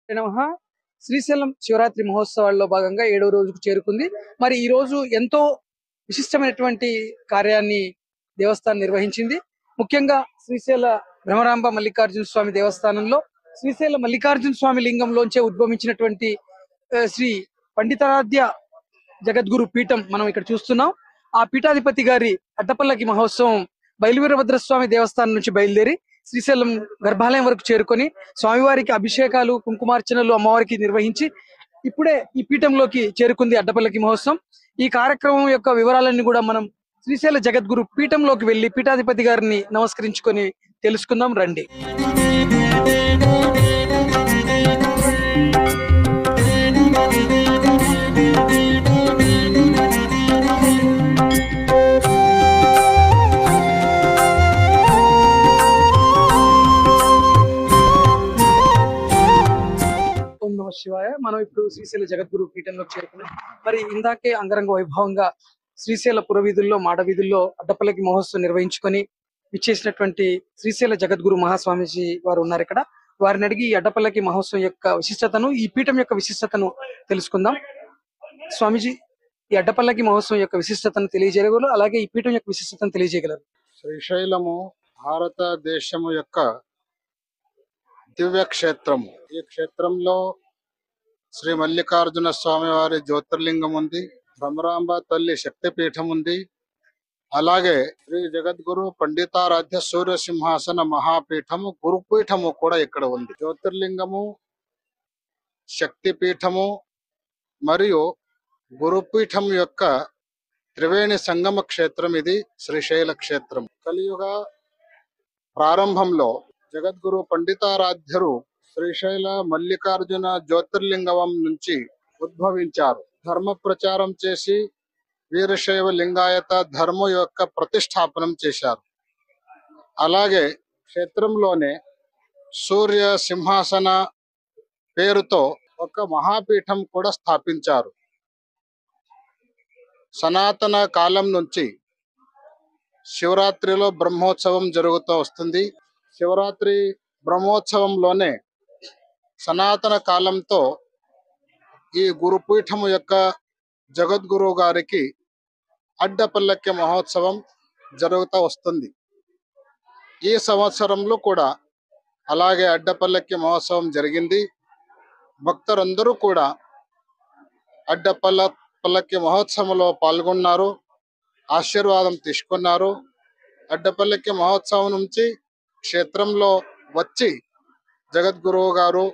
నమః. శ్రీశైలం శివరాత్రి మహోత్సవాల్లో భాగంగా 7వ రోజుకు చేరుకుంది. మరి ఈ రోజు ఎంతో విశిష్టమైనటువంటి కార్యాన్ని దేవస్థానం నిర్వహించింది. ముఖ్యంగా శ్రీశైల భ్రమరాంబ మల్లికార్జున స్వామి దేవస్థానంలో శ్రీశైల మల్లికార్జున స్వామి లింగంలోంచే ఉద్భవించినటువంటి శ్రీ పండితారాధ్య జగద్గురు పీఠం మనం ఇక్కడ చూస్తున్నాం. ఆ పీఠాధిపతి గారి అడ్డపల్లకి మహోత్సవం బయలువీరభద్రస్వామి దేవస్థానం నుంచి బయలుదేరి శ్రీశైలం గర్భాలయం వరకు చేరుకొని స్వామివారికి అభిషేకాలు, కుంకుమార్చనలు అమ్మవారికి నిర్వహించి ఇప్పుడే ఈ పీఠంలోకి చేరుకుంది అడ్డపల్లకి మహోత్సవం. ఈ కార్యక్రమం యొక్క వివరాలన్నీ కూడా మనం శ్రీశైల జగద్గురు పీఠంలోకి వెళ్లి పీఠాధిపతి గారిని నమస్కరించుకొని తెలుసుకుందాం రండి. ఓం నమ శివాయ. మనం ఇప్పుడు శ్రీశైల జగద్గురు పీఠంలోకి చేరుకున్నాం. మరి ఇందాకే అంగరంగ వైభవంగా శ్రీశైల పురవీధుల్లో, మాడ వీధుల్లో అడ్డపల్లకి మహోత్సవం నిర్వహించుకొని విచ్చేసినటువంటి శ్రీశైల జగద్గురు మహాస్వామీజీ వారు ఉన్నారు ఇక్కడ. వారిని అడిగి ఈ అడ్డపల్లకి మహోత్సవం యొక్క విశిష్టతను, ఈ పీఠం యొక్క విశిష్టతను తెలుసుకుందాం. స్వామీజీ, ఈ అడ్డపల్లకి మహోత్సవం యొక్క విశిష్టతను తెలియజేయగలరు, అలాగే ఈ పీఠం యొక్క విశిష్టతను తెలియజేయగలరు? శ్రీశైలము భారతదేశము యొక్క దివ్య క్షేత్రము. ఈ క్షేత్రంలో శ్రీ మల్లికార్జున స్వామి వారి జ్యోతిర్లింగం ఉంది, భ్రమరాంబ తల్లి శక్తిపీఠం ఉంది, అలాగే శ్రీ జగద్గురు పండితారాధ్య సూర్య సింహాసన మహాపీఠము గురుపీఠము కూడా ఇక్కడ ఉంది. జ్యోతిర్లింగము, శక్తిపీఠము మరియు గురుపీఠం యొక్క త్రివేణి సంగమ క్షేత్రం ఇది శ్రీశైల క్షేత్రం. కలియుగ ప్రారంభంలో జగద్గురు పండితారాధ్యులు శ్రీశైల మల్లికార్జున జ్యోతిర్లింగం నుంచి ఉద్భవించారు. ధర్మ ప్రచారం చేసి వీరశైవ లింగాయత ధర్మం యొక్క ప్రతిష్టాపనం చేశారు. అలాగే క్షేత్రంలోనే సూర్య సింహాసన పేరుతో ఒక మహాపీఠం కూడా స్థాపించారు. సనాతన కాలం నుంచి శివరాత్రిలో బ్రహ్మోత్సవం జరుగుతూ వస్తుంది. శివరాత్రి బ్రహ్మోత్సవంలోనే సనాతన కాలంతో ఈ గురుపీఠము యొక్క జగద్గురు గారికి అడ్డపల్లకి మహోత్సవం జరుగుతూ వస్తుంది. ఈ సంవత్సరంలో కూడా అలాగే అడ్డపల్లకి జరిగింది. భక్తులందరూ కూడా అడ్డపల్లకి మహోత్సవంలో పాల్గొన్నారు, ఆశీర్వాదం తీసుకున్నారు. అడ్డపల్లకి మహోత్సవం నుంచి క్షేత్రంలో వచ్చి జగద్గురువు గారు